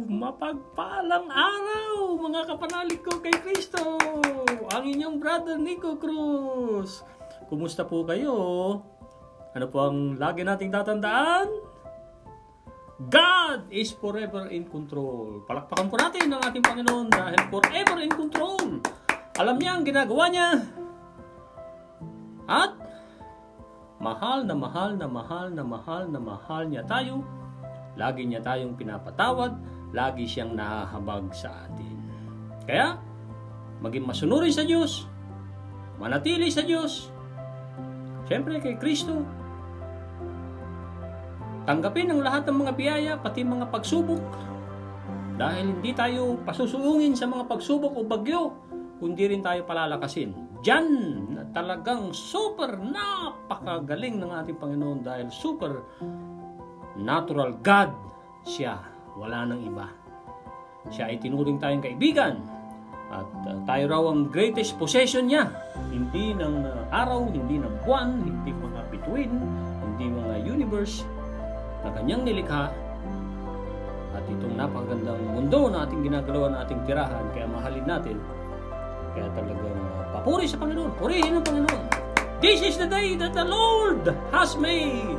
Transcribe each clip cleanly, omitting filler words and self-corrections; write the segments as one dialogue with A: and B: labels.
A: Mapagpalang araw mga kapanalig ko kay Kristo, ang inyong brother Nico Cruz. Kumusta po kayo? Ano po ang lagi nating tatandaan? God is forever in control. Palakpakan po natin ang ating Panginoon dahil forever in control. Alam niya ang ginagawa niya. At mahal na mahal na mahal na mahal na mahal niya tayo. Lagi niya tayong pinapatawad, lagi siyang nahahabag sa atin. Kaya, maging masunurin sa Diyos, manatili sa Diyos, siyempre kay Kristo. Tanggapin ang lahat ng mga biyaya, pati mga pagsubok. Dahil hindi tayo pasusuungin sa mga pagsubok o bagyo, kundi rin tayo palalakasin. Diyan na talagang super napakagaling ng ating Panginoon dahil super natural God siya, wala nang iba. Siya ay tinuring tayong kaibigan at tayo raw ang greatest possession niya. Hindi ng araw, hindi ng buwan, hindi mga bituin, hindi mga universe na kanyang nilikha. At itong napakagandang mundo na ating ginagalawan, na ating tirahan, kaya mahalin natin. Kaya talagang papuri sa Panginoon, purihin ang Panginoon. This is the day that the Lord has made.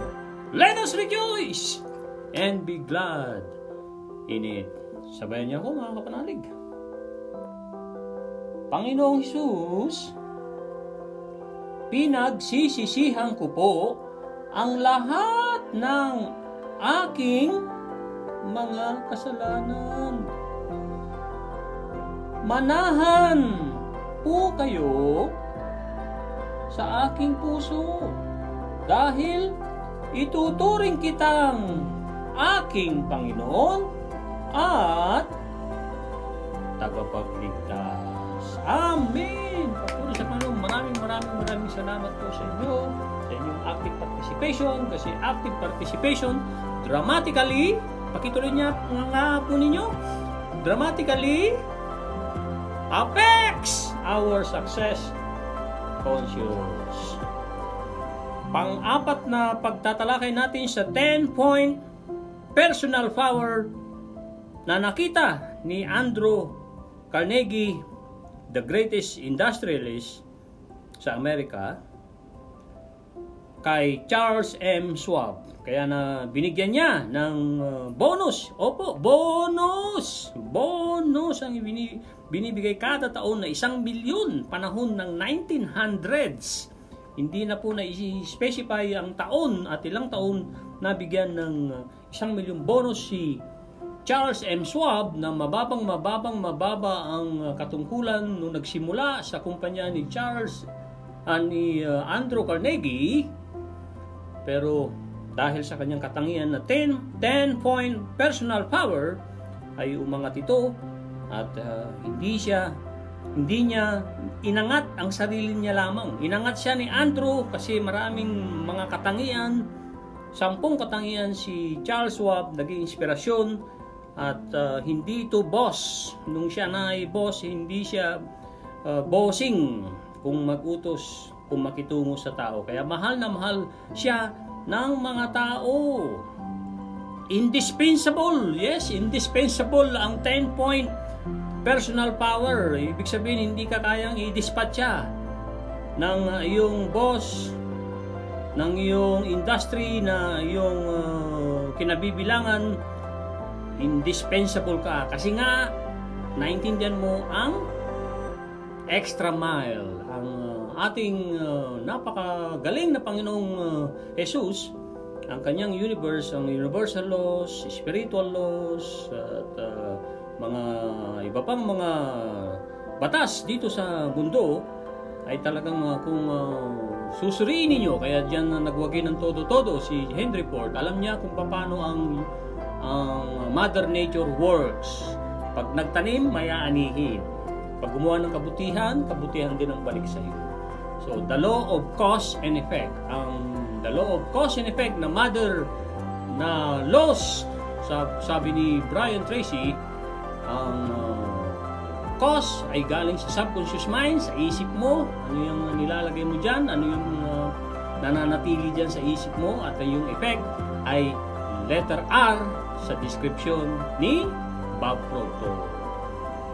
A: Let us rejoice and be glad in it. Sabayan niyo ako mga kapanalig. Panginoong Hesus, pinagsisisihan ko po ang lahat ng aking mga kasalanan. Manahan po kayo sa aking puso dahil ituturing kitang aking Panginoon at tagapagligtas. Amen! Papuri sa Panginoon. Maraming salamat po sa inyo, sa inyong active participation, kasi active participation dramatically, pakituloy niya nga po ninyo, dramatically affects our success conscious. Pang-apat na pagtatalakay natin sa 10-point personal power na nakita ni Andrew Carnegie, the greatest industrialist sa Amerika, kay Charles M. Schwab. Kaya na binigyan niya ng bonus. Opo, bonus! Bonus ang binibigay kada taon na 1 milyon panahon ng 1900s. Hindi na po na-specify ang taon at ilang taon na bigyan ng 1 milyong bonus si Charles M. Schwab na mababa ang katungkulan nung nagsimula sa kumpanya ni Andrew Carnegie. Pero dahil sa kanyang katangian na 10-point personal power ay umangat ito at hindi niya inangat ang sarili niya lamang. Inangat siya ni Andrew kasi maraming mga katangian, 10 katangian si Charles Schwab naging inspirasyon at hindi ito boss. Nung siya na ay boss, hindi siya bossing kung mag-utos, kung makitungo sa tao. Kaya mahal na mahal siya ng mga tao. Indispensable, yes, indispensable ang 10-point personal power. Ibig sabihin, hindi ka kayang i-dispatcha ng iyong boss, ng iyong industry, na iyong kinabibilangan. Indispensable ka. Kasi nga, naintindihan mo ang extra mile. Ang ating napakagaling na Panginoong Jesus, ang kanyang universe, ang universal laws, spiritual laws, at mga iba pang mga batas dito sa mundo ay talagang kung susuriin ninyo. Kaya diyan nagwagi ng todo-todo si Henry Ford. Alam niya kung paano ang Mother Nature works. Pag nagtanim, may aanihin. Pag gumawa ng kabutihan, kabutihan din ang balik sa iyo. So, the law of cause and effect. The law of cause and effect na laws, sabi ni Brian Tracy, ang cause ay galing sa subconscious mind, sa isip mo. Ano yung nilalagay mo dyan, ano yung nananatili dyan sa isip mo, at yung effect ay letter R sa description ni Bob Proctor.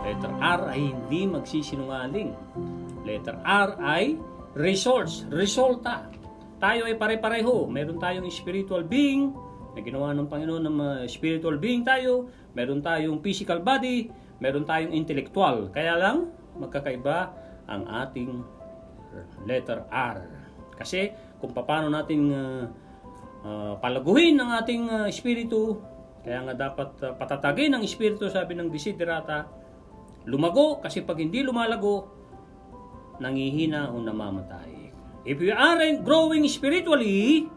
A: Letter R ay hindi magsisinungaling. Letter R ay resource, resulta. Tayo ay pare-pareho. Meron tayong spiritual being na ginawa ng Panginoon ng spiritual being tayo. Meron tayong physical body. Meron tayong intellectual. Kaya lang, magkakaiba ang ating letter R. Kasi kung paano natin palaguhin ang ating espiritu, kaya nga dapat patatagin ang espiritu, sabi ng desiderata, lumago, kasi pag hindi lumalago, nangihina o namamatay. If we aren't growing spiritually,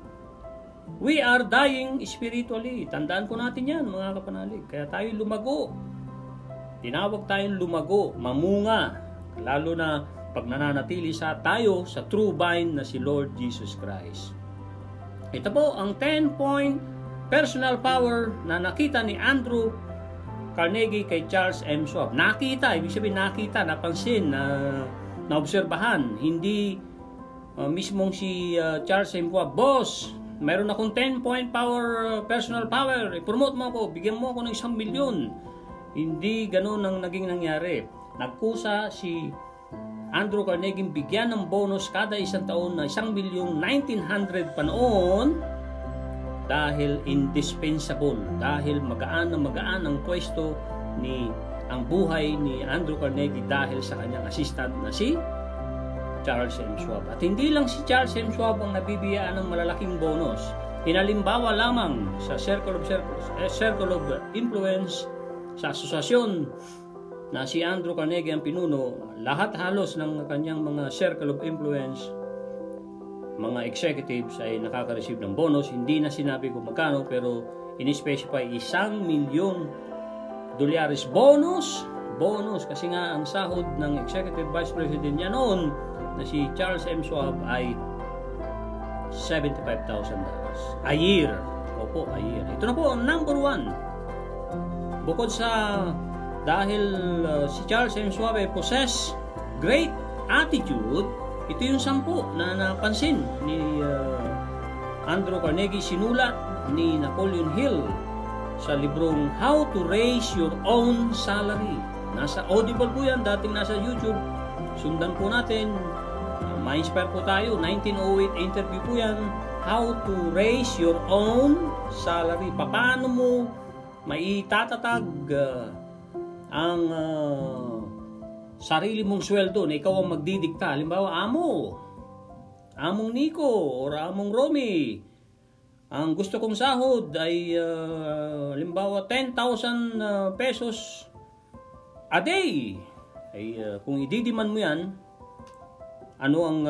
A: we are dying spiritually. Tandaan po natin yan, mga kapanalig. Kaya tayo lumago. Tinawag tayong lumago, mamunga, lalo na pag nananatili tayo sa true vine na si Lord Jesus Christ. Ito po ang 10-point personal power na nakita ni Andrew Carnegie kay Charles M. Schwab. Nakita, ibig sabihin nakita, napansin, naobserbahan. Hindi mismong si Charles M. Schwab, boss, mayroon akong 10-point power, personal power, i-promote mo ako, bigyan mo ako ng 1 milyon. Hindi ganun ang naging nangyari. Nagkusa si Andrew Carnegie bigyan ng bonus kada isang taon na 1,1900,000 pa noon dahil indispensable, dahil magaan ang pwesto ang buhay ni Andrew Carnegie dahil sa kanyang assistant na si Charles M. Schwab. At hindi lang si Charles M. Schwab ang nabibigyan ng malalaking bonus. Hinalimbawa lamang sa Circle of Influence, sa asosasyon na si Andrew Carnegie ang pinuno, lahat halos ng kanyang mga Circle of Influence, mga executives ay nakaka-receive ng bonus. Hindi na sinabi kung magkano, pero in-specify $1,000,000 bonus kasi nga ang sahod ng Executive Vice President niya noon na si Charles M. Schwab ay $75,000 a year. Opo, a year. Ito na po ang number 1. Bukod sa dahil si Charles M. Schwab ay possess great attitude, ito yung 10 na napansin ni Andrew Carnegie, sinulat ni Napoleon Hill sa librong How to Raise Your Own Salary. Nasa Audible po yan, dating nasa YouTube. Sundan po natin, ma-inspire po tayo. 1908 interview po yan. How to Raise Your Own Salary. Paano mo maitatag ang sarili mong sweldo na ikaw ang magdidikta. Halimbawa, among Nico or among Romy, ang gusto kong sahod ay halimbawa 10,000 pesos a day. Ay kung ididiman mo yan, ano ang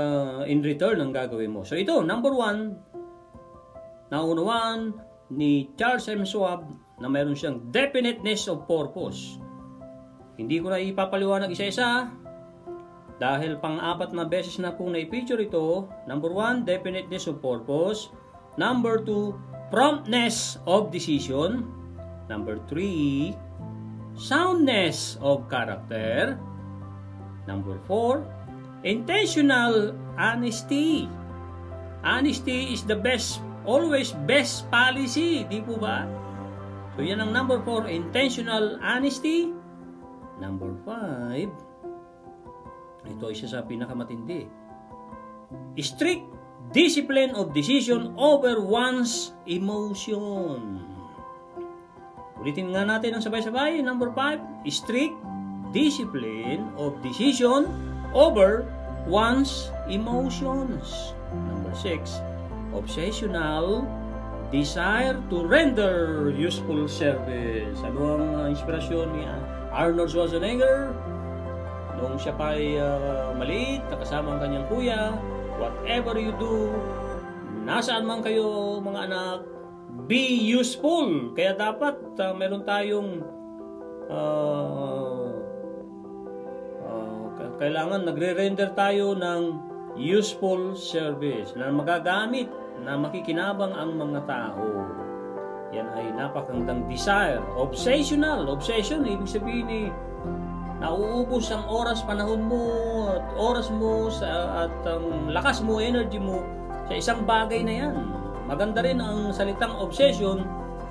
A: in return ang gagawin mo? So ito, number 1, naunawaan ni Charles M. Schwab na mayroon siyang definiteness of purpose. Hindi ko na ipapaliwanag isa-isa dahil pang-4 na beses na pong na-feature ito. Number 1, definiteness of purpose. Number 2, promptness of decision. Number 3, soundness of character. Number 4, intentional honesty. Honesty is the best, always best policy, di po ba? So yan ang number 4, intentional honesty. Number 5, ito isa sa pinakamatindi, strict discipline of decision over one's emotion. Ulitin nga natin ang sabay-sabay. Number 5, strict discipline of decision over one's emotions. Number 6, obsessional desire to render useful service. Ano ang inspirasyon ni Arnold Schwarzenegger nung siya pa ay maliit, nakasama ang kanyang kuya? Whatever you do, nasaan man kayo mga anak, be useful. Kaya dapat meron tayong kailangan nagre-render tayo ng useful service na magagamit, na makikinabang ang mga tao. Yan ay napakagandang desire. Obsessional. Obsession, ibig sabihin nauubos ang panahon mo, at oras mo, at ang lakas mo, energy mo sa isang bagay na yan. Maganda rin ang salitang obsession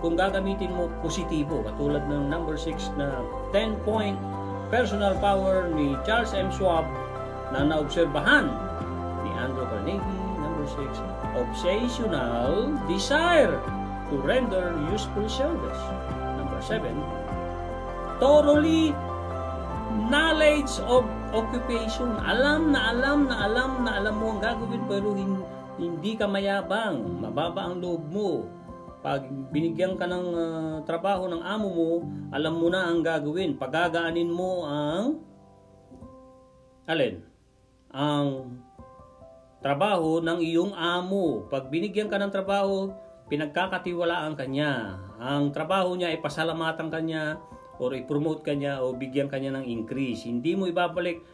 A: kung gagamitin mo positibo, katulad ng number 6 na 10-point personal power ni Charles M. Schwab na naobserbahan ni Andrew Carnegie. Number 6, obsessional desire to render useful service. Number 7, thoroughly knowledge of occupation. Alam mo ang gagawin, pero hindi ka mayabang, mababa ang loob mo. Pag binigyan ka ng trabaho ng amo mo, alam mo na ang gagawin. Pagagaanin mo ang ang trabaho ng iyong amo. Pag binigyan ka ng trabaho, pinagkakatiwalaan ka niya. Ang trabaho niya ay pasalamatan ka niya, o i-promote ka niya, o bigyan ka niya ng increase. Hindi mo ibabalik,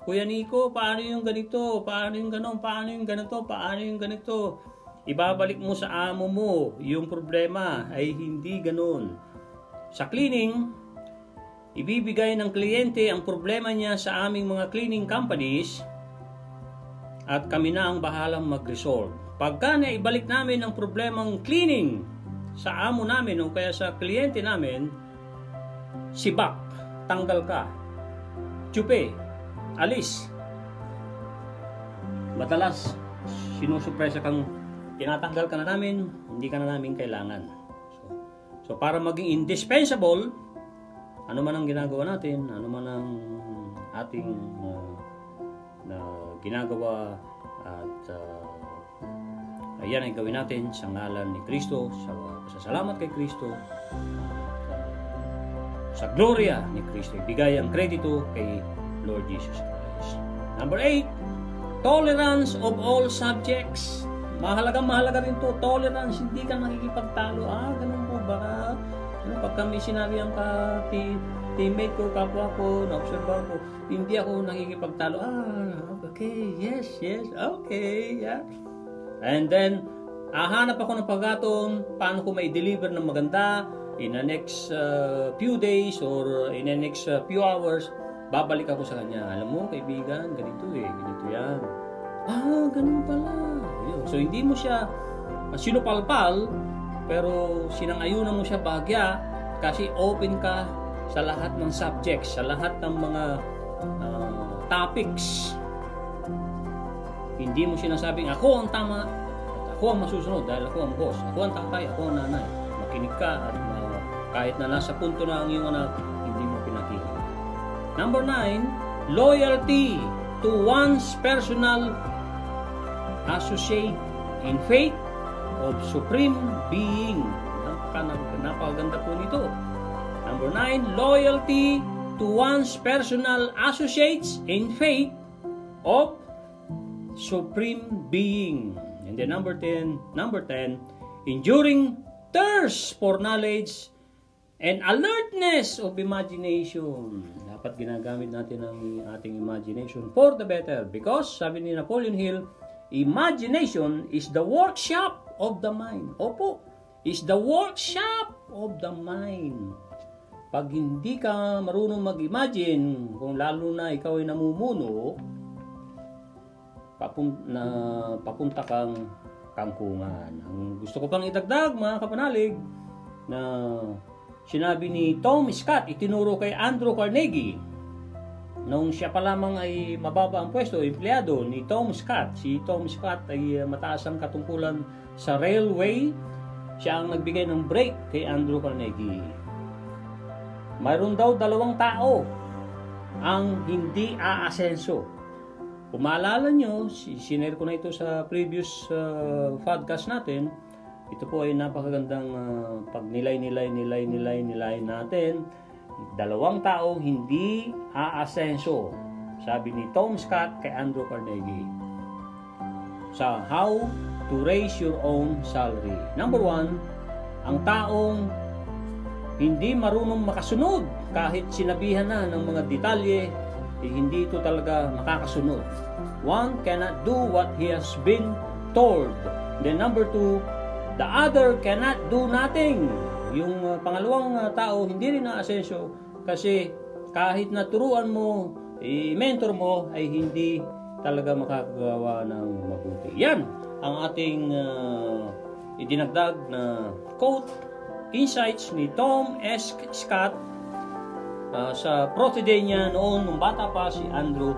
A: Kuya Nico, paano yung ganito? Paano yung ganon? Paano yung ganito? Paano yung ganito? Ibabalik mo sa amo mo. Yung problema ay hindi ganon. Sa cleaning, ibibigay ng kliyente ang problema niya sa aming mga cleaning companies at kami na ang bahalang mag-resolve. Pagka na ibalik namin ang problemang cleaning sa amo namin o kaya sa kliyente namin, sibak, tanggal ka, tsupe, alis. Madalas, sinusupresa kang tinatanggal ka na namin, hindi ka na namin kailangan. So para maging indispensable, ano man ang ginagawa natin, ano man ang ating na ginagawa, at ayan ay gawin natin sa ngalan ni Kristo, sa salamat kay Kristo, sa gloria ni Kristo. Ibigay ang kredito kay Lord Jesus Christ. Number 8, tolerance of all subjects. Mahalaga rin to, tolerance, hindi ka nakikipagtalo. Ganun po ba? Pag kami sinabi ang teammate ko, kapwa ko, na-observe ko, hindi ako nakikipagtalo. Okay, yes, okay, yeah. And then, hahanap ako ng pagkataon, paano ko may deliver ng maganda in the next few days or in the next few hours. Babalik ako sa kanya. Alam mo, kaibigan, ganito ganito yan. Ganun pala. So, hindi mo siya sinupalpal, pero sinangayunan mo siya bahagya kasi open ka sa lahat ng subjects, sa lahat ng mga topics. Hindi mo sinasabing, ako ang tama, at ako ang masusunod dahil ako ang boss, ako ang tatay, ako ang nanay. Makinig ka at kahit na nasa punto na ang iyong anak, hindi mo pinakikinig. Number 9, loyalty to one's personal associate in faith of supreme being. Napakaganda po nito. Number 9, loyalty to one's personal associates in faith of supreme being. And then number 10, enduring thirst for knowledge and alertness of imagination. Dapat ginagamit natin ang ating imagination for the better, because sabi ni Napoleon Hill, imagination is the workshop of the mind. Opo, is the workshop of the mind. Pag hindi ka marunong mag-imagine, kung lalo na ikaw ay namumuno, papunta kang kangkungan. Ang gusto ko pang idagdag, mga kapanalig, na sinabi ni Tom Scott, itinuro kay Andrew Carnegie, nung siya pa lamang ay mababa ang pwesto, empleyado ni Tom Scott. Si Tom Scott ay mataas ang katungkulan sa railway. Siya ang nagbigay ng break kay Andrew Carnegie. Mayroon daw 2 tao ang hindi aasenso. Kung maalala nyo, sinare ko na ito sa previous podcast natin. Ito po ay napakagandang pagnilay natin. 2 tao hindi aasenso, sabi ni Tom Scott kay Andrew Carnegie, sa How to Raise Your Own Salary. Number 1, ang taong hindi marunong makasunod kahit sinabihan na ng mga detalye, hindi ito talaga makakasunod. 1 cannot do what he has been told. Then number 2, the other cannot do nothing. Yung pangalawang tao hindi rin na-asenso kasi kahit naturuan mo, i-mentor mo, ay hindi talaga makakagawa ng mabuti. Yan ang ating idinagdag na quote, insights ni Tom S. Scott sa Pro-Today niya noon nung bata pa si Andrew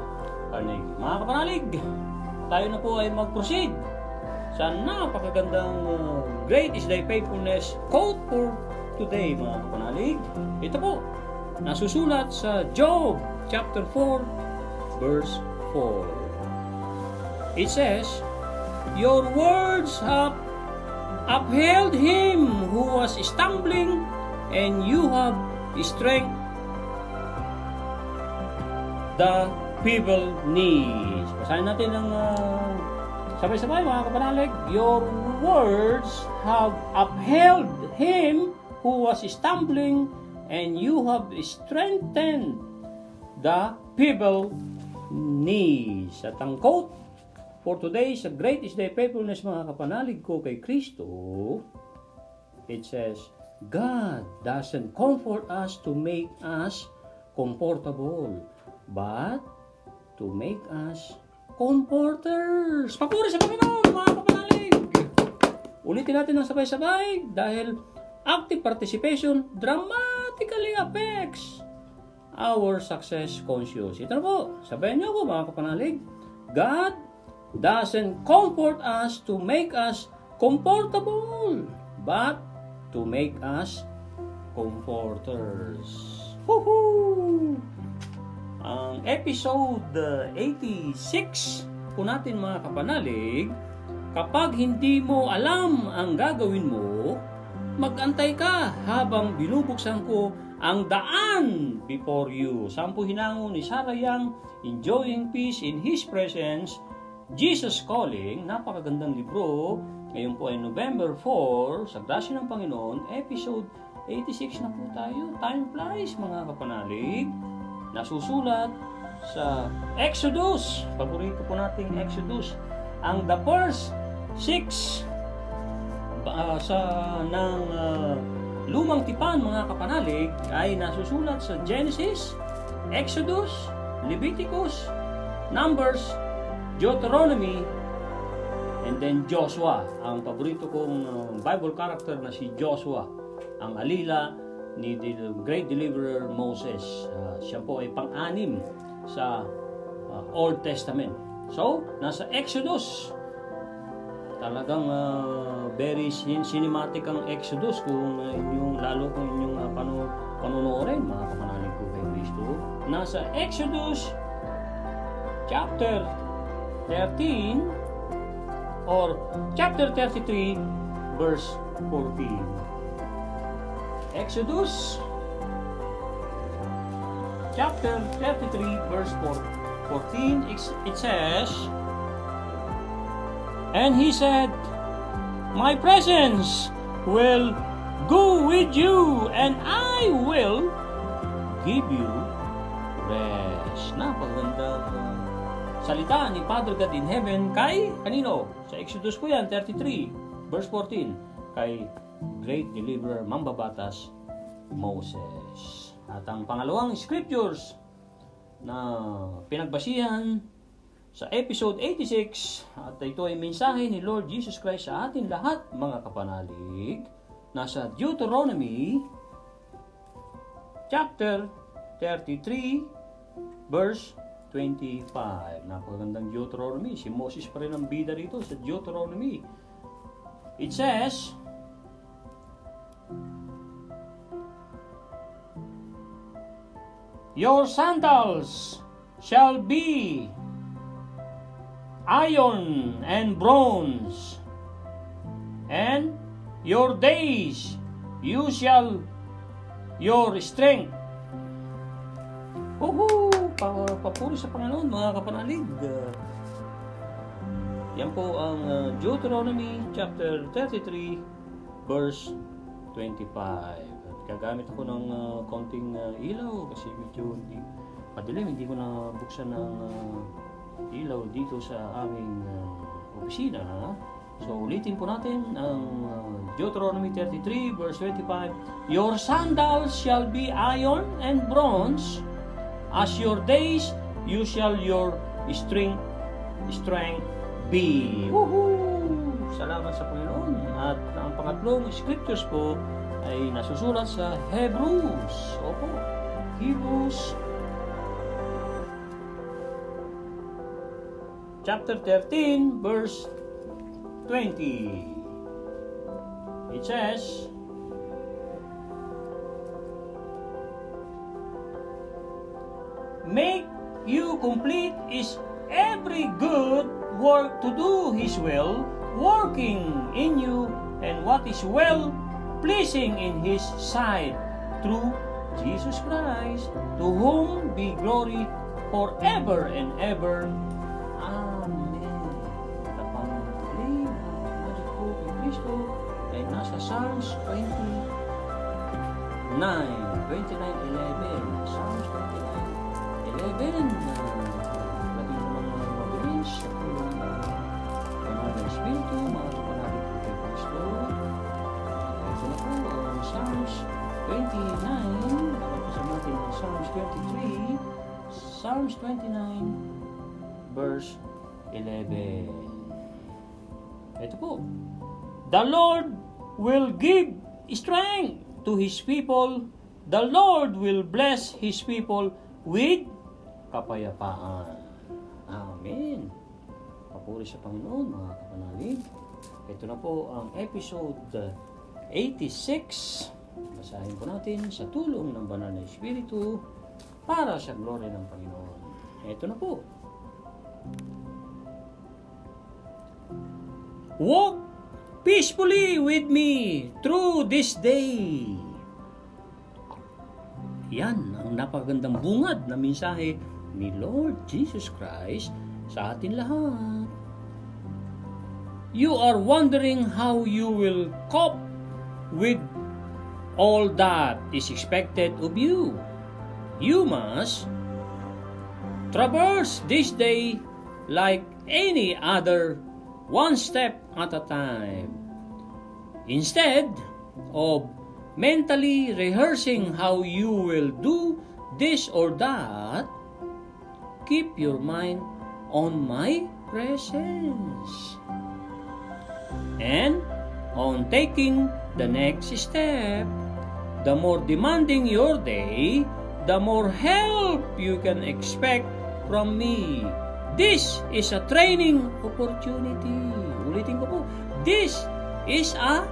A: Carnegie. Mga kapanalig, tayo na po ay mag-proceed sa napakagandang Great is Thy Faithfulness quote for today, mga kapanalig. Ito po, nasusulat sa Job chapter 4 verse 4. It says, your words have upheld him who was stumbling, and you have strength the feeble knees. Basahin natin ang sabay-sabay, mga kapanalig. Your words have upheld him who was stumbling, and you have strengthened the feeble knees. At ang quote for today sa Great is Thy Faithfulness, mga kapanalig ko kay Kristo, it says, God doesn't comfort us to make us comfortable, but to make us comforters. Papuri sa Panginoon, mga kapanalig! Ulitin natin ng sabay-sabay dahil active participation dramatically affects our success conscious. Ito na po, sabayan niyo ako, mga kapanalig. God doesn't comfort us to make us comfortable, but to make us comforters. Woohoo! Ang episode 86 po natin, mga kapanalig, kapag hindi mo alam ang gagawin mo, mag-antay ka habang binubuksan ko ang daan before you. Sampu hinango ni Sarah Young, Enjoying Peace in His Presence, Jesus Calling, napakagandang libro. Ngayon po ay November 4, sa grasya ng Panginoon, episode 86 na po tayo. Time flies, mga kapanalig. Nasusulat sa Exodus. Paborito po nating Exodus. Ang the first 6 ng lumang tipan, mga kapanalig, ay nasusulat sa Genesis, Exodus, Leviticus, Numbers, Deuteronomy, and then Joshua. Ang paborito kong Bible character na si Joshua, ang alila ni the great deliverer Moses. Siya po ay pang-anim sa Old Testament. So, nasa Exodus. Talagang very cinematic ang Exodus kung lalo kung inyong panonoorin, mga kapanalig ko kay Kristo. Nasa Exodus chapter 13 or chapter 33 verse 14. Exodus chapter 33 verse 14, it says, and he said, my presence will go with you, and I will give you rest. Napagandang salita ni Father God in heaven kay kanino? Sa Exodus po yan, 33 verse 14, kay great deliverer, mambabatas, Moses. At ang pangalawang scriptures na pinagbasihan sa episode 86, at ito ay mensahe ni Lord Jesus Christ sa atin lahat, mga kapanalig, nasa Deuteronomy chapter 33 verse 25. Napakagandang Deuteronomy. Si Moses pa rin ang bida rito sa Deuteronomy. It says, your sandals shall be iron and bronze, and your days you shall your strength. Papuri sa Panginoon, mga kapanalig. Yan po ang Deuteronomy chapter 33 verse 25. Gagamit ako ng konting ilaw kasi medyo madilim, hindi ko na buksan ng ilaw dito sa aming opisina. So ulitin po natin ang Deuteronomy 33 verse 25. Your sandals shall be iron and bronze, as your days you shall your strength be. Woohoo! Salamat sa Panginoon. At ang pangatlong scriptures po ay nasusulat sa Hebrews. Opo, Hebrews chapter 13, verse 20. It says, make you complete is every good work to do His will, working in you, and what is well pleasing in His sight, through Jesus Christ, to whom be glory forever and ever. Amen. Kapangling na po kay Kristo ay nasa Psalms 29:11. Psalms 29:11. Labing naman mga mabilis sa tulong ng Panginoon Espiritu, mga kapanalig po kay Kristo. Ito na po ang Psalms 29. Nakapasa natin ang Psalms 23. Psalms 29, verse 11. Ito po. The Lord will give strength to His people. The Lord will bless His people with kapayapaan. Amen. Papuri sa Panginoon, mga kapanalig. Ito na po ang episode 86. Basahin po natin sa tulong ng Banal na Espiritu para sa glory ng Panginoon. Ito na po. Walk peacefully with me through this day. Yan ang napakagandang bungad na mensahe ni Lord Jesus Christ sa atin lahat. You are wondering how you will cope with all that is expected of you. You must traverse this day like any other, one step at a time. Instead of mentally rehearsing how you will do this or that, keep your mind on my presence and on taking the next step. The more demanding your day, the more help you can expect from me. This is a training opportunity. Ulitin ko po. This is a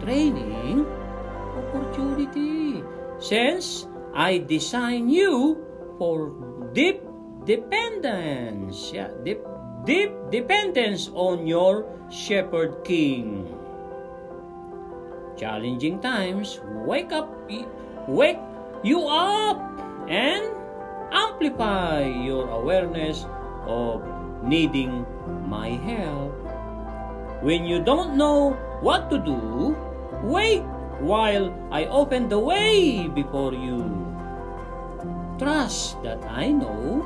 A: training opportunity. Since I design you for deep dependence. Deep dependence on your Shepherd King. Challenging times wake you up and amplify your awareness of needing my help. When you don't know what to do, wait while I open the way before you. Trust that I know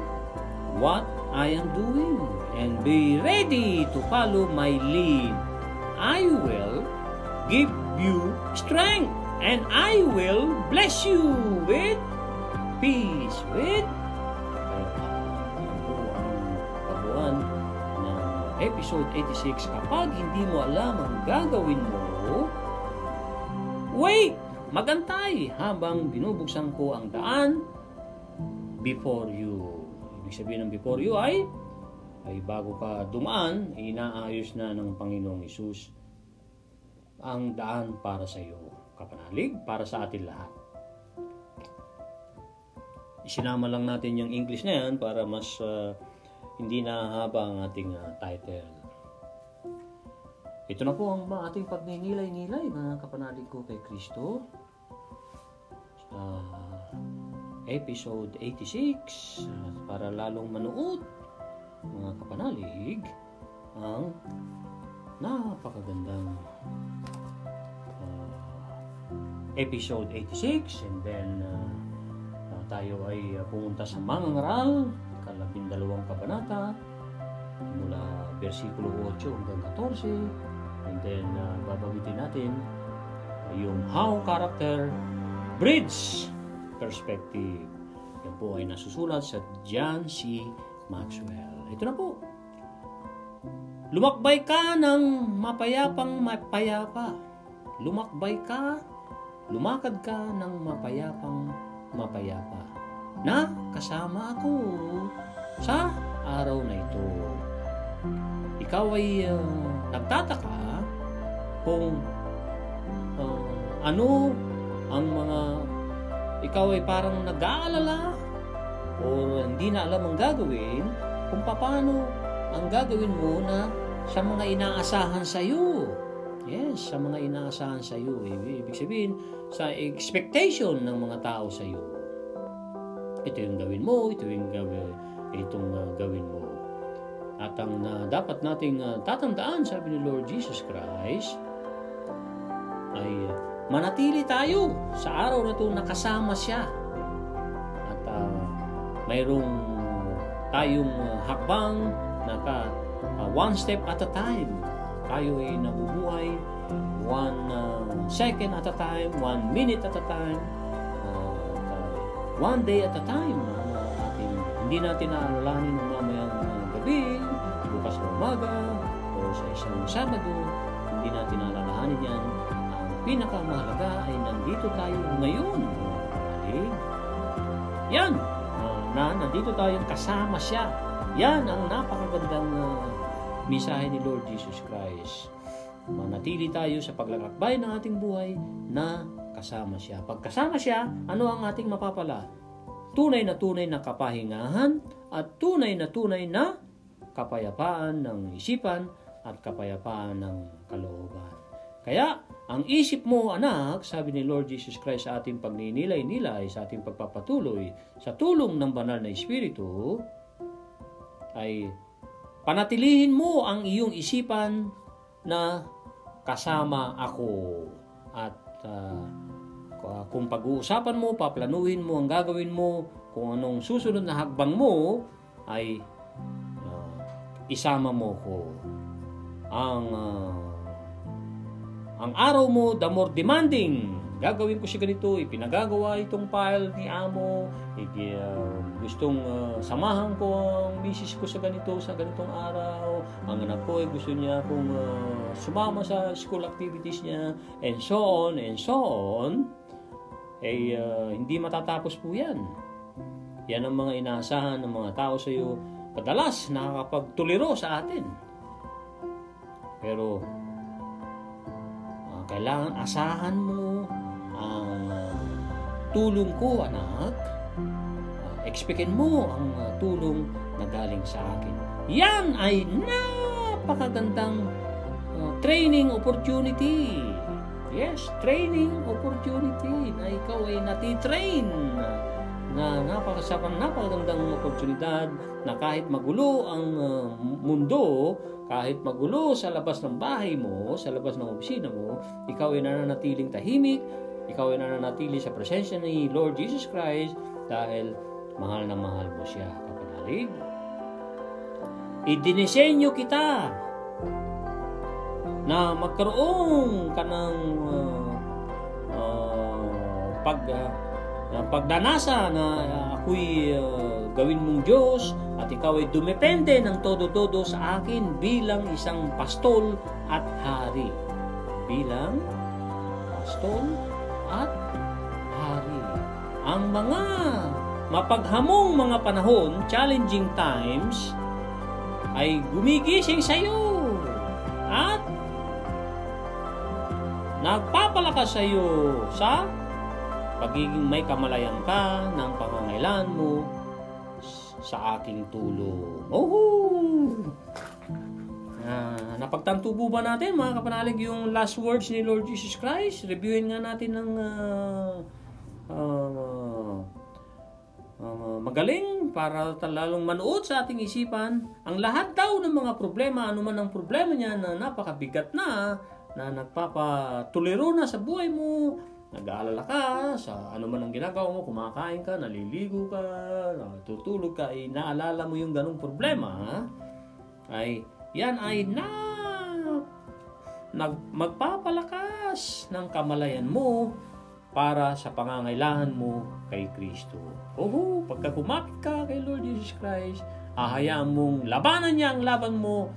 A: what I am doing and be ready to follow my lead. I will give you strength and I will bless you with peace, with pagbuhan ng episode 86. Kapag hindi mo alam ang gagawin mo, wait, magantay habang binubuksan ko ang daan before you. Ibig sabihin ng before you ay bago ka dumaan, inaayos na ng Panginoong Hesus ang daan para sa iyo, kapanalig, para sa atin lahat. Isinama lang natin yung English na yan para mas hindi na haba ang ating title. Ito na po ang ating pagninilay-nilay, mga kapanalig ko kay Kristo. Episode 86, para lalong manuot, mga kapanalig, ang napakagandang episode 86. And then tayo ay pumunta sa Mangangaral, 12 kabanata, mula versikulo 8 hanggang 14. And then babagitin natin yung how character breeds perspective. Yan po ay nasusulat sa John C. Maxwell. Ito na po. Lumakbay ka ng mapayapang mapayapa. Lumakad ka ng mapayapang mapayapa. Na kasama ako sa araw na ito. Ikaw ay nagtataka kung ano ang mga, ikaw ay parang nag-aalala o hindi na alam ang gagawin kung paano ang gagawin mo na sa mga inaasahan sa iyo. Yes, sa mga inaasahan sa iyo. Ibig sabihin, sa expectation ng mga tao sa iyo. Ito yung gawin mo, itong gawin mo. At ang dapat nating tatandaan, sabi ni Lord Jesus Christ, ay manatili tayo sa araw na ito nakasama siya. At mayroong tayong hakbang na one step at a time. Tayo ay nabubuhay 1 second at a time, 1 minute at a time, 1 day at a time. Hindi natin aalalahanin ng mamayang gabi, bukas na umaga, o sa isang Sabado. Hindi natin aalalahanin yan. Ang pinakamahalaga ay nandito tayo ngayon. Yan, nandito tayong kasama siya. Yan ang napakagandang misahe ni Lord Jesus Christ. Manatili tayo sa paglalakbay ng ating buhay na kasama siya. Pag kasama siya, ano ang ating mapapala? Tunay na kapahingahan at tunay na kapayapaan ng isipan at kapayapaan ng kalooban. Kaya, ang isip mo, anak, sabi ni Lord Jesus Christ sa ating pagninilay-nilay, sa ating pagpapatuloy, sa tulong ng banal na Espiritu, ay panatilihin mo ang iyong isipan na kasama ako. At kung pag-uusapan mo, paplanuhin mo ang gagawin mo, kung anong susunod na hakbang mo, ay isama mo ko. Ang araw mo, the more demanding. Gagawin ko siya ganito, ipinagagawa itong file ni Amo, gustong samahan ko ang misis ko sa ganitong araw, ang anak ko ay gusto niya kung sumama sa school activities niya, and so on, hindi matatapos po yan. Yan ang mga inaasahan ng mga tao sa iyo, kadalas nakakapagtuliro sa atin. Pero, kailangan asahan mo ang tulong ko, anak. Expectin mo ang tulong na galing sa akin. Yan ay napakagandang training opportunity. Yes, training opportunity na ikaw ay natitrain na napakagandang oportunidad na kahit magulo ang mundo, kahit magulo sa labas ng bahay mo, sa labas ng opisina mo, ikaw ay nananatiling tahimik, ikaw ay nananatili sa presensya ni Lord Jesus Christ dahil mahal na mahal mo siya, kapanalig. Idinisenyo kita na magkaroon ka ng pagdanasa na ako'y gawin mong Diyos at ikaw ay dumepende ng todo-todo sa akin bilang isang pastol at hari. Bilang pastol at hari. Ang mga mapaghamong mga panahon, challenging times, ay gumigising sa iyo at nagpapalakas sa iyo sa pagiging may kamalayan ka ng pangangailangan mo sa aking tulong. Napagtanto po ba natin, mga kapanalig, yung last words ni Lord Jesus Christ? Reviewin nga natin ng magaling para lalong manood sa ating isipan. Ang lahat daw ng mga problema, anuman ang problema niya na napakabigat na nagpapatuliro na sa buhay mo, nag-aalala ka sa ano man ang ginagawa mo, kumakain ka, naliligo ka, tutulog ka, ay naalala mo yung ganong problema, ay yan ay magpapalakas ng kamalayan mo para sa pangangailangan mo kay Kristo. Pagka kumapit ka kay Lord Jesus Christ, ahayaan mong labanan niya ang laban mo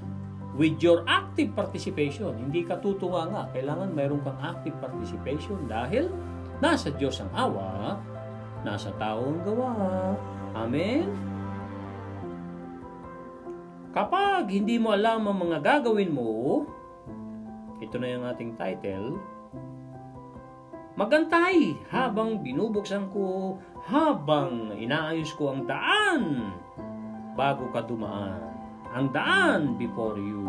A: with your active participation. Hindi ka tutunga nga. Kailangan mayroon kang active participation dahil nasa Diyos ang awa, nasa tao ang gawa. Amen? Kapag hindi mo alam ang mga gagawin mo, ito na yung ating title, magantay habang binubuksan ko, habang inaayos ko ang daan bago ka dumaan. Ang daan before you.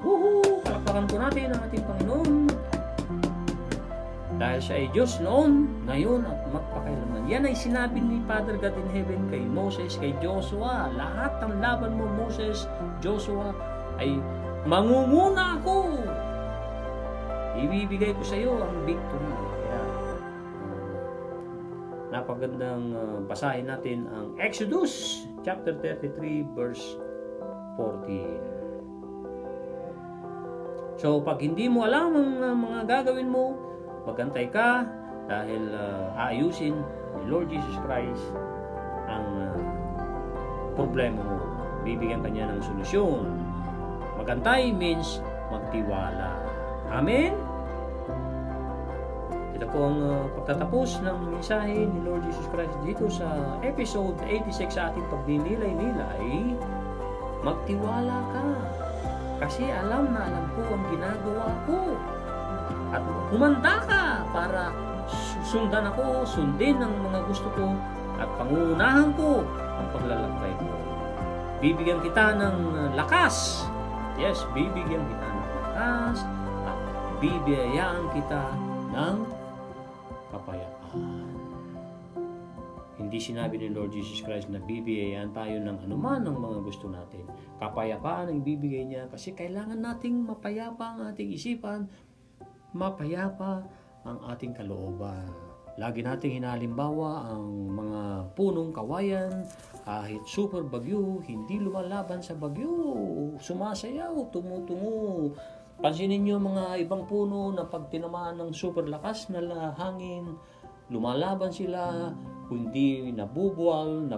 A: Woohoo! Palakpakan po natin ang ating Panginoon. Dahil siya ay Diyos noon, ngayon at magpakailanman. Yan ay sinabi ni Father God in Heaven kay Moses, kay Joshua. Lahat ng laban mo, Moses, Joshua, ay mangunguna ako. Ibibigay ko sa iyo ang victory. Kaya, napagandang basahin natin ang Exodus chapter 33 verse 14. So, pag hindi mo alam ang mga gagawin mo, magantay ka dahil aayusin ni Lord Jesus Christ ang problema mo. Bibigyan kanya ng solusyon. Magantay means magtiwala. Amen? Ito po ang pagtatapos ng mensahe ni Lord Jesus Christ dito sa episode 86 sa ating pagninilay-nilay. Magtiwala ka. Kasi alam na alam ko ang ginagawa ko. At humanda ka para sundin ang mga gusto ko at pangunahan ko ang paglalakbay ko. Bibigyan kita ng lakas. Yes, bibigyan kita ng lakas at bibiyayaan kita ng kapayapaan. Hindi sinabi ni Lord Jesus Christ na bibigyan tayo ng anuman ng mga gusto natin. Kapayapaan ang bibigay niya kasi kailangan nating mapayapa ang ating isipan, mapayapa ang ating kalooban. Lagi nating hinalimbawa ang mga punong kawayan, kahit super bagyo, hindi lumalaban sa bagyo, sumasayaw, tumutungo. Pansinin niyo mga ibang puno na pag tinamaan ng super lakas na hangin, lumalaban sila, kundi nabubuwal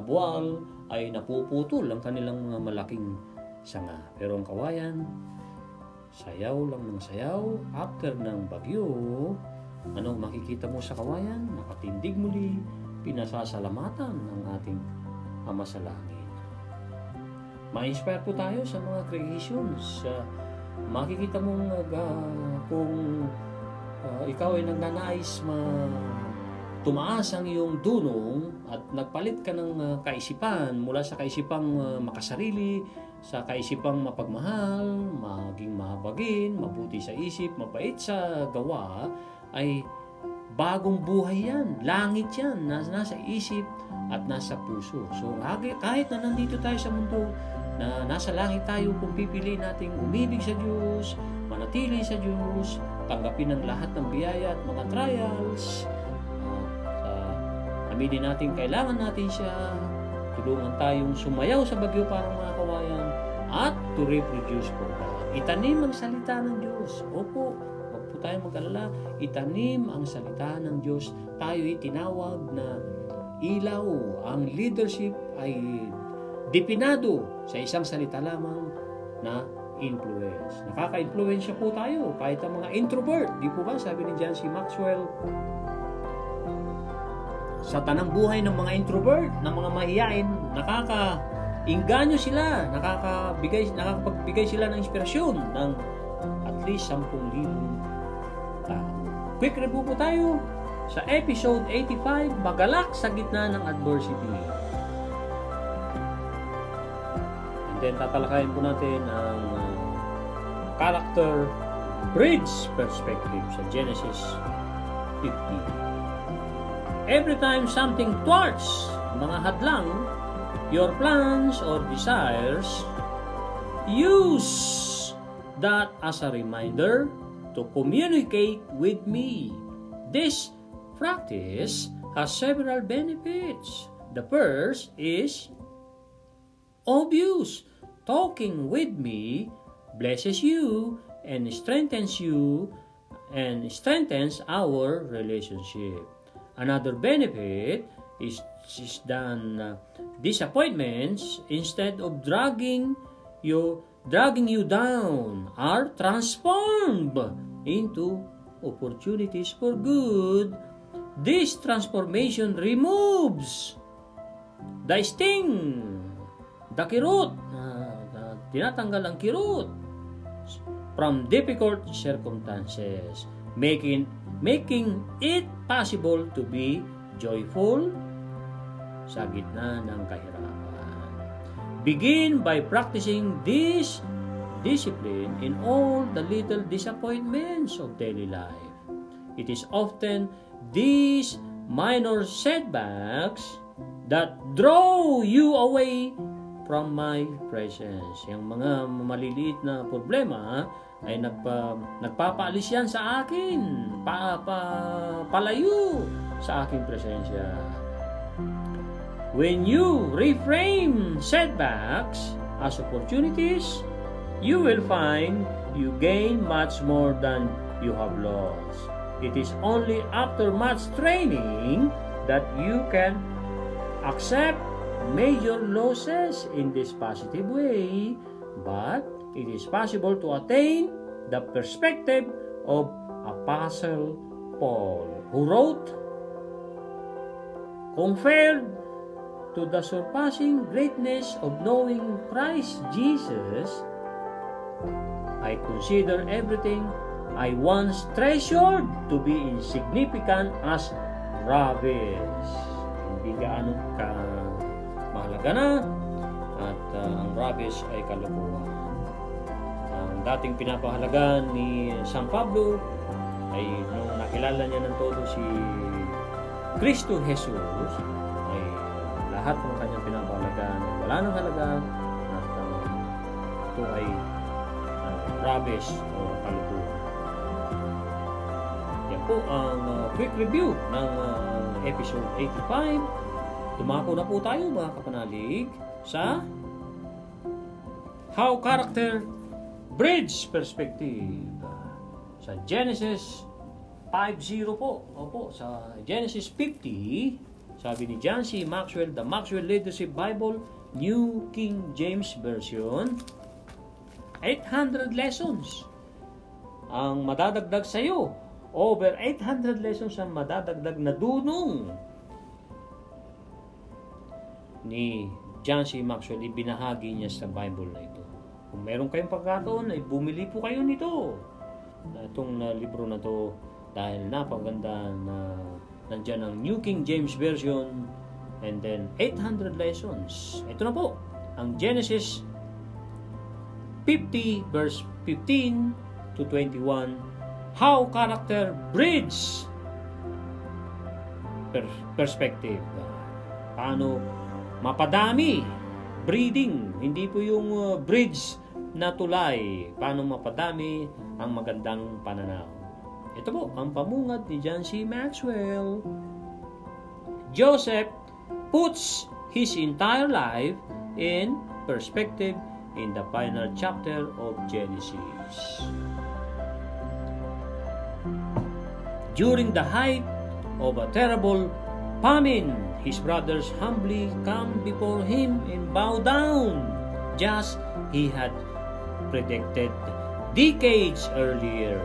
A: ay napuputol ang kanilang mga malaking sanga. Pero ang kawayan, sayaw lang ng sayaw. After ng bagyo, anong makikita mo sa kawayan? Nakatindig muli, pinasasalamatan ng ating Ama sa Langit. Ma-inspire po tayo sa mga creations. Makikita mo kung ikaw ay nagnanais tumaas ang iyong dunong at nagpalit ka ng kaisipan mula sa kaisipang makasarili, sa kaisipang mapagmahal, maging mahabagin, mabuti sa isip, mabait sa gawa, ay bagong buhay yan. Langit yan. Nasa isip at nasa puso. So, kahit na nandito tayo sa mundo, na nasa langit tayo, kung pipili nating umibig sa Diyos, manatili sa Diyos, tanggapin ang lahat ng biyaya at mga trials, aminin natin kailangan natin siya, tulungan tayong sumayaw sa bagyo parang mga kawayan, at to reproduce for God. Itanim ang salita ng Diyos. Opo, huwag po tayong mag-alala. Itanim ang salita ng Diyos. Tayo'y tinawag na ilaw. Ang leadership ay dipinado sa isang salita lamang na influence. Nakaka-influensya po tayo kahit ang mga introvert. Di po ba? Sabi ni John C. Maxwell, sa tanang buhay ng mga introvert, ng mga mahiyain, nakaka-inganyo sila, nakakapagbigay sila ng inspirasyon ng at least 10,000 tao. Quick review po tayo sa episode 85, Magalak sa gitna ng adversity. And then tatalakayin po natin ang character bridge perspective sa Genesis 15. Every time something thwarts, mga hadlang, your plans or desires, use that as a reminder to communicate with me. This practice has several benefits. The first is obvious. Talking with me blesses you and strengthens our relationship. Another benefit is disappointments, instead of dragging you dragging you down are transformed into opportunities for good. This transformation removes the sting, the kirot, tinatanggal ang kirot from difficult circumstances, making it possible to be joyful sa gitna ng kahirapan. Begin by practicing this discipline in all the little disappointments of daily life. It is often these minor setbacks that draw you away from my presence. Yung mga maliliit na problema ay nagpapaalis yan sa akin, palayo sa aking presensya. When you reframe setbacks as opportunities, you will find you gain much more than you have lost. It is only after much training that you can accept major losses in this positive way, but it is possible to attain the perspective of Apostle Paul, who wrote, "Compared to the surpassing greatness of knowing Christ Jesus, I consider everything I once treasured to be insignificant as rubbish." Hindi gaano ka mahalaga na at ang rubbish ay kalokohan. Ang dating pinapahalagan ni San Pablo ay nung nakilala niya ng todo si Kristo Jesus, ay lahat ng kanyang pinapahalagan ay wala nang halaga at ito ay rubbish o kalokohan. Yan po ang quick review ng episode 85. Dumako na po tayo mga kapanalig sa How Character Breeds Perspective sa Genesis 5:0 po. Opo, sa Genesis 50, sabi ni John C. Maxwell, the Maxwell Leadership Bible, New King James Version, 800 lessons ang madadagdag sa iyo. Over 800 lessons ang madadagdag na dunong ni John C. Maxwell, ibinahagi niya sa Bible na ito. Kung meron kayong pagkataon, ay bumili po kayo nito. Itong libro na to, dahil napaganda na nandyan ang New King James Version, and then 800 lessons. Ito na po, ang Genesis 50 verse 15 to 21, how character breeds perspective. Paano mapadami, breeding, hindi po yung bridge na tulay. Paano mapadami ang magandang pananaw. Ito po ang pamungad ni John C. Maxwell. Joseph puts his entire life in perspective in the final chapter of Genesis. During the height of a terrible famine, his brothers humbly come before him and bow down, just he had predicted decades earlier.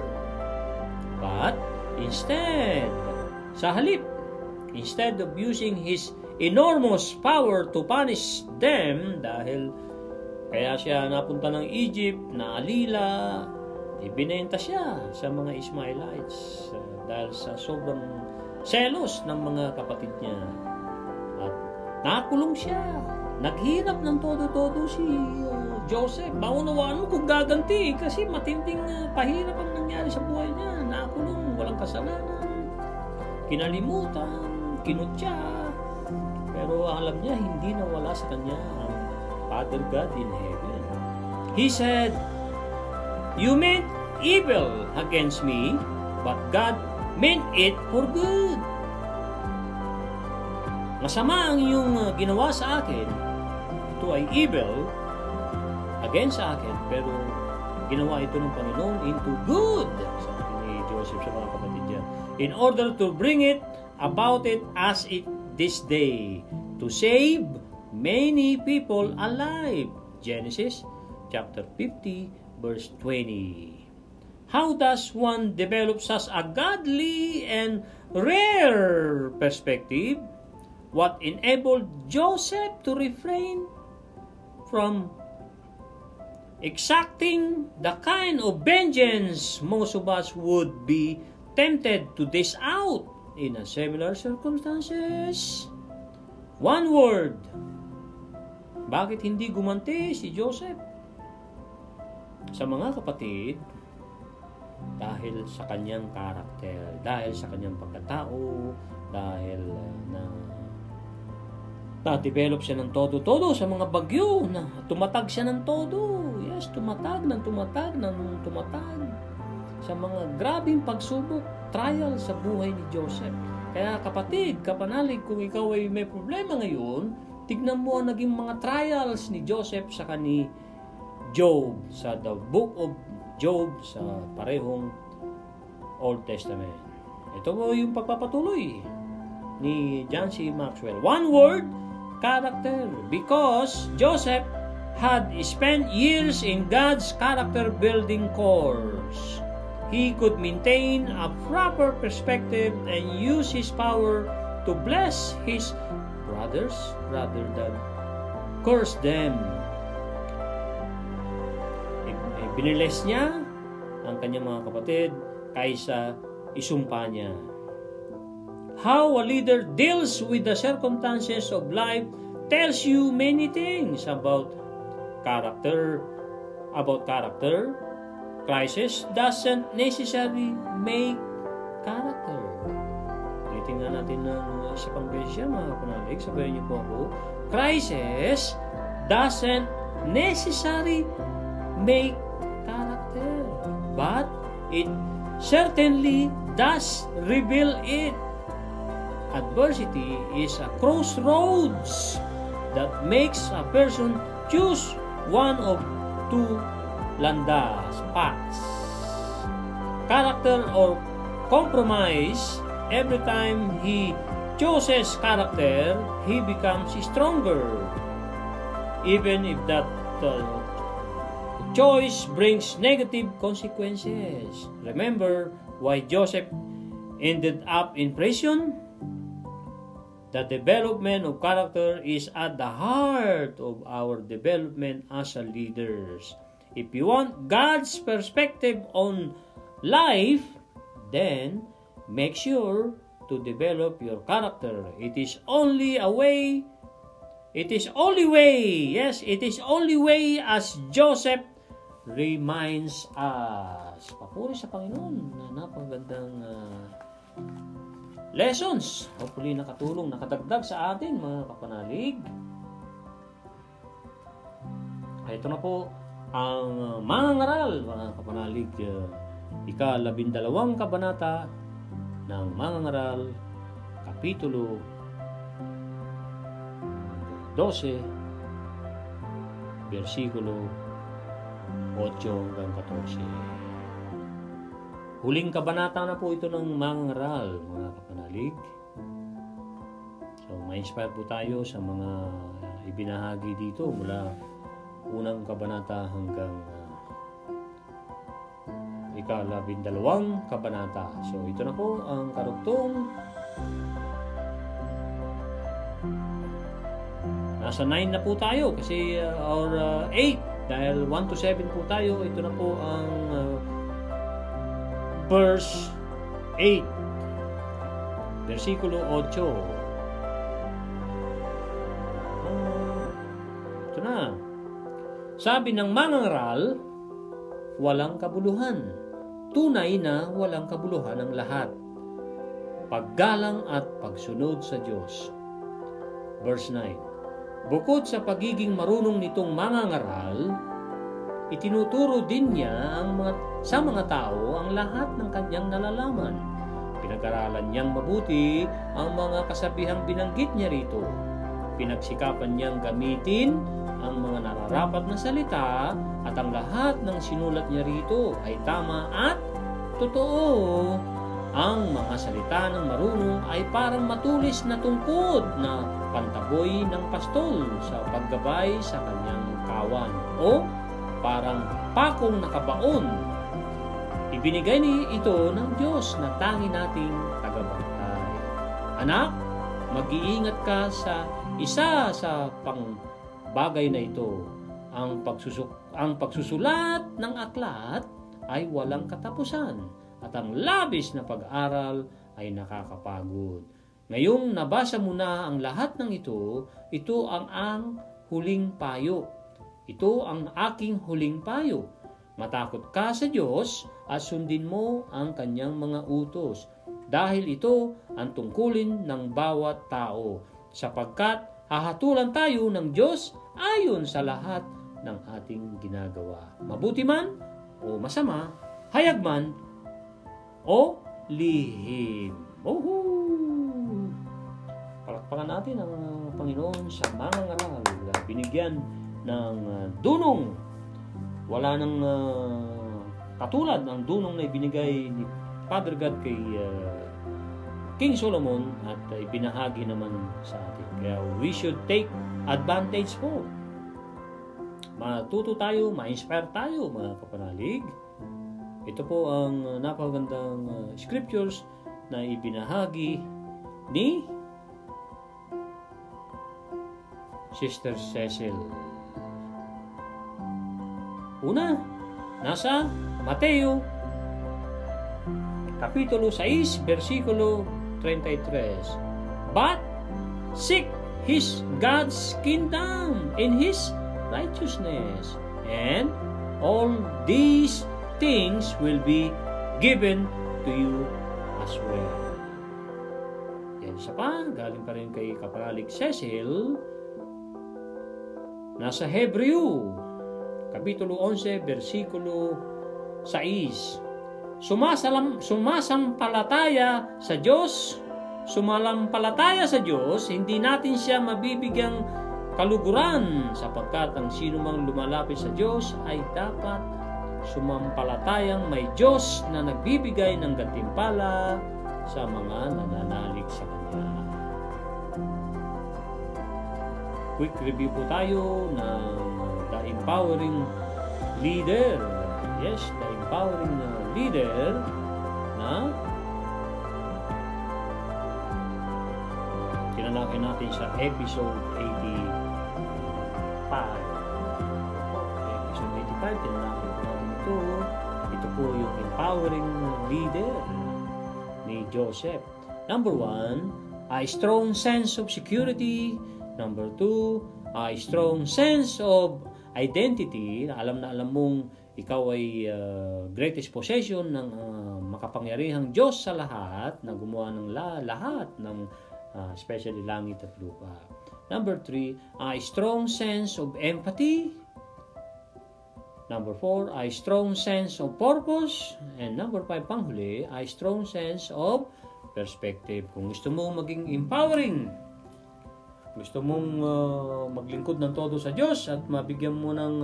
A: But instead of using his enormous power to punish them, dahil kaya siya napunta ng Egypt, na alila, ibinenta siya sa mga Ismailites dahil sa sobrang selos ng mga kapatid niya. At nakulong siya. Naghirap ng todo-todo si Joseph. Maunawaan mo kung gaganti kasi matinding pahirap ang nangyari sa buhay niya. Nakulong, walang kasalanan, kinalimutan, kinutya. Pero alam niya, hindi nawala sa kanya ang Father God in heaven. He said, "You meant evil against me, but God meant it for good." Masama ang iyong ginawa sa akin. Ito ay evil against sa akin, pero ginawa ito ng Panginoon into good. Sabi ni Joseph sa mga kapatid niya, in order to bring it about it as it this day, to save many people alive. Genesis chapter 50, verse 20. How does one develop such a godly and rare perspective? What enabled Joseph to refrain from exacting the kind of vengeance most of us would be tempted to dish out in a similar circumstances? One word. Bakit hindi gumanti si Joseph? Sa mga kapatid, dahil sa kanyang karakter, dahil sa kanyang pagkatao, dahil na-develop siya ng todo-todo sa mga bagyo, na tumatag siya ng todo. Yes, tumatag sa mga grabing pagsubok, trial sa buhay ni Joseph. Kaya kapatid, kapanalig, kung ikaw ay may problema ngayon, tignan mo ang naging mga trials ni Joseph sa ni Job, sa the book of Job, sa parehong Old Testament. Ito po yung pagpapatuloy ni John C. Maxwell. One word, character. Because Joseph had spent years in God's character building course, he could maintain a proper perspective and use his power to bless his brothers rather than curse them. Biniles niya ang kanyang mga kapatid kaysa isumpa niya. How a leader deals with the circumstances of life tells you many things about character. Crisis doesn't necessarily make character. Tingnan natin ng isa pang beses yan, mga kapanalig. Sabayan niyo po ako. Crisis doesn't necessarily make character, but it certainly does reveal it. Adversity is a crossroads that makes a person choose one of two landas, paths. Character or compromise. Every time he chooses character, he becomes stronger. Even if that choice brings negative consequences. Remember why Joseph ended up in prison? The development of character is at the heart of our development as a leaders. If you want God's perspective on life, then make sure to develop your character. It is only way as Joseph reminds us. Papuri sa Panginoon na napakagandang lessons. Hopefully nakatulong, nakadagdag sa atin mga kapanalig. Ito na po ang mga ngaral, mga kapanalig. Ika-12 kabanata ng mga ngaral, kapitulo 12, versikulo 8 hanggang 14. Huling kabanata na po ito ng mga ngaral, mga kapanalig. So, ma-inspire po tayo sa mga ibinahagi dito mula unang kabanata hanggang ika-12 kabanata. So, ito na po ang karugtong. Nasa 9 na po tayo kasi or 8 dahil 1 to 7 po tayo. Ito na po ang verse 8, versikulo 8. Ito na. Sabi ng mangangaral, walang kabuluhan. Tunay na walang kabuluhan ang lahat. Paggalang at pagsunod sa Diyos. Verse 9. Bukod sa pagiging marunong nitong mangangaral, itinuturo din niya sa mga tao ang lahat ng kanyang nalalaman. Pinag-aralan niyang mabuti ang mga kasabihang binanggit niya rito. Pinagsikapan niyang gamitin ang mga nararapat na salita at ang lahat ng sinulat niya rito ay tama at totoo. Ang mga salita ng marunong ay parang matulis na tungkod na pantaboy ng pastol sa paggabay sa kanyang kawan o parang pakong nakabaon. Ibinigay ito ng Diyos na tangi nating tagabantay. Anak, mag-iingat ka sa isa sa pangbagay na ito. Ang pagsusulat ng aklat ay walang katapusan at ang labis na pag-aral ay nakakapagod. Ngayong nabasa mo na ang lahat ng ito ang huling payo. Ito ang aking huling payo. Matakot ka sa Diyos at sundin mo ang kanyang mga utos. Dahil ito ang tungkulin ng bawat tao. Sapagkat hahatulan tayo ng Diyos ayon sa lahat ng ating ginagawa. Mabuti man o masama, hayag man o lihim. Palakpakan natin ang Panginoon sa mga ngaral. Binigyan ng dunong. Wala nang katulad ng dunong na ibinigay ni Father God kay King Solomon at ibinahagi naman sa atin. Kaya we should take advantage po. Matuto tayo, ma-inspire tayo mga kapanalig. Ito po ang napakagandang scriptures na ibinahagi ni Sister Cecil. Una, nasa Mateo Kapitulo 6, versikulo 33. But seek God's kingdom and His righteousness, and all these things will be given to you as well. Yan isa pa, galing pa rin kay Kapanalig Cecil, nasa Hebreo Kapitulo 11, versikulo 6. Sumasampalataya sa Diyos, hindi natin siya mabibigyang kaluguran, sapagkat ang sino mang lumalapit sa Diyos ay dapat sumampalatayang may Diyos na nagbibigay ng gantimpala sa mga nananalig sa Kanya. Quick review po tayo ng The Empowering Leader. Yes, The Empowering Leader na tinalakay natin sa episode 85. Episode 85, tinalakay po natin ito. Ito po yung Empowering Leader ni Joseph. Number 1, a strong sense of security. Number 2, a strong sense of identity. Alam na alam mong ikaw ay greatest possession ng makapangyarihang Diyos sa lahat na gumawa ng lahat ng especially langit at lupa. Number 3, a strong sense of empathy. Number 4, a strong sense of purpose. And number 5, panghuli, a strong sense of perspective. Kung gusto mong maging empowering, gusto mong maglingkod ng todo sa Diyos at mabigyan mo ng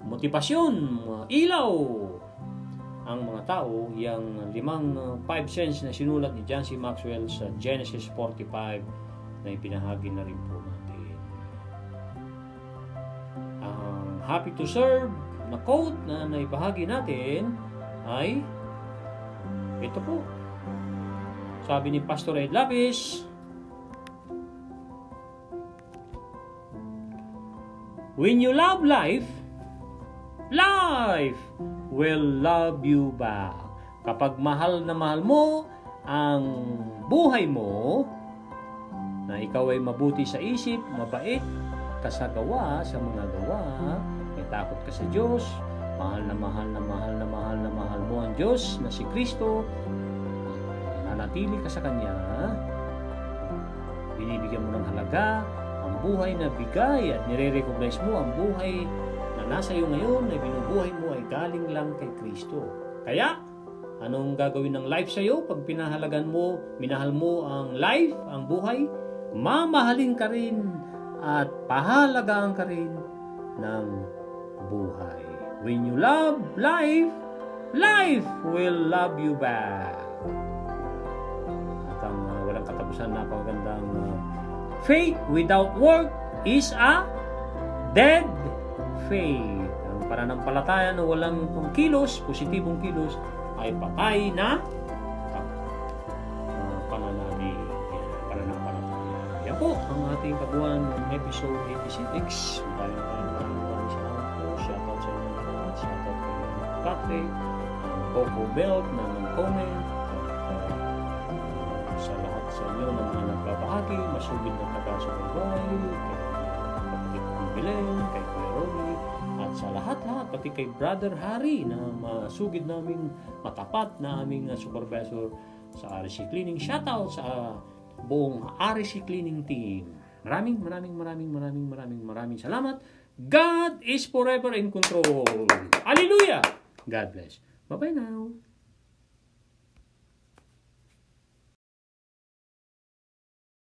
A: motibasyon, ilaw ang mga tao, yung 5 sense na sinulat ni John C. Maxwell sa Genesis 45 na ipinahagi na rin po natin. Ang happy to serve na quote na naibahagi natin ay ito po. Sabi ni Pastor Ed Lapis, when you love life, life will love you back. Kapag mahal na mahal mo ang buhay mo, na ikaw ay mabuti sa isip, mabait ka sa gawa, sa mga gawa, may takot ka sa Diyos, mahal na mahal na mahal na mahal na mahal mo ang Diyos na si Kristo, nanatili ka sa Kanya, binibigyan mo ng halaga, ang buhay na bigay at nire-recognize mo ang buhay na nasa iyo ngayon, na binubuhay mo ay galing lang kay Kristo. Kaya, anong gagawin ng life sa iyo pag pinahalagan mo, minahal mo ang life, ang buhay? Mamahalin ka rin at pahalagaan ka rin ng buhay. When you love life, life will love you back. At ang walang katapusan na napakagandang faith without work is a dead faith. pananampalataya na walang kilos, positibong kilos, ay patay na pananalig. Yan po ang ating kabuuan episode 86. Maraming salamat po. Shoutout sa inyo lahat. Shoutout kay Patrick, Coco Belt na nag-comment. Sa lahat sa inyo na mga nagbabahagi, masugid na taga-subaybay, kay kapatid kong Belen, kay Kuya Romy, at sa lahat-lahat, pati kay Brother Harry na masugid naming matapat na aming supervisor sa RC Cleaning. Shoutout sa buong RC Cleaning team. Maraming salamat. God is forever in control. Hallelujah! God bless. Bye-bye now.